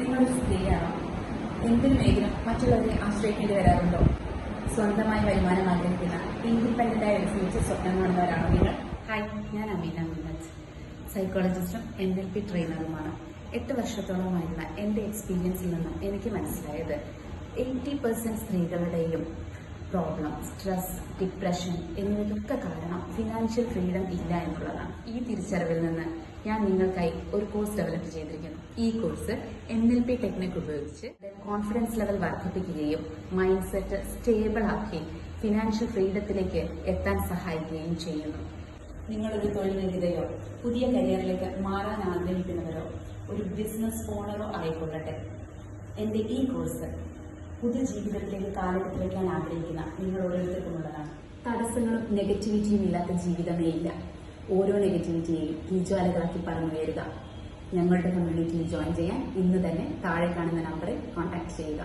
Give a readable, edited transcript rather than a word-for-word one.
നിങ്ങളൊരു സ്ത്രീയാണോ? എന്തിനും ഏതിനും മറ്റുള്ളവരെ ആശ്രയിക്കേണ്ടി വരാറുണ്ടോ? സ്വന്തമായി വരുമാനം ആഗ്രഹിക്കുന്ന ഇൻഡിപെൻഡന്റായ ഒരു ഫ്യൂച്ചർ സ്വപ്നം കാണുന്നവരാണോ നിങ്ങൾ? ഹായ്, ഞാൻ അമീന മിന്നത്ത്, സൈക്കോളജിസ്റ്റും NLP ട്രെയിനറുമാണ്. 8 വർഷത്തോളമായുള്ള എൻ്റെ എക്സ്പീരിയൻസിൽ നിന്നും എനിക്ക് മനസ്സിലായത് 80% സ്ത്രീകളുടെയും പ്രോബ്ലം, സ്ട്രെസ്, ഡിപ്രഷൻ എന്നിവയ്ക്കൊക്കെ കാരണം ഫിനാൻഷ്യൽ ഫ്രീഡം ഇല്ല എന്നുള്ളതാണ്. ഈ തിരിച്ചറിവിൽ നിന്ന് ഞാൻ നിങ്ങൾക്കായി ഒരു കോഴ്സ് ഡെവലപ്പ് ചെയ്തിരിക്കുന്നു. ഈ കോഴ്സ് NLP ടെക്നിക് ഉപയോഗിച്ച് കോൺഫിഡൻസ് ലെവൽ വർദ്ധിപ്പിക്കുകയും മൈൻഡ് സെറ്റ് സ്റ്റേബിൾ ആക്കി ഫിനാൻഷ്യൽ ഫ്രീഡത്തിലേക്ക് എത്താൻ സഹായിക്കുകയും ചെയ്യുന്നു. നിങ്ങളൊരു തൊഴിൽ രഹിതയോ പുതിയ കരിയറിലേക്ക് മാറാൻ ആഗ്രഹിക്കുന്നവരോ ഒരു ബിസിനസ് ഓണറോ ആയിക്കൊള്ളട്ടെ, എൻ്റെ ഈ കോഴ്സ് പുതിയ ജീവിതത്തിലേക്ക് കാലെടുത്ത് വയ്ക്കാൻ ആഗ്രഹിക്കുന്ന നിങ്ങൾ ഓരോരുത്തർക്കുമുള്ളതാണ്. തടസ്സങ്ങളും നെഗറ്റിവിറ്റിയും ഇല്ലാത്ത ജീവിതമേ ഇല്ല. ഓരോ നെഗറ്റിവിറ്റിയെയും തീജ്വാലകളാക്കി പറന്നുയരുക. ഞങ്ങളുടെ കമ്മ്യൂണിറ്റിയിൽ ജോയിൻ ചെയ്യാൻ ഇന്ന് തന്നെ താഴെ കാണുന്ന നമ്പറിൽ കോൺടാക്ട് ചെയ്യുക.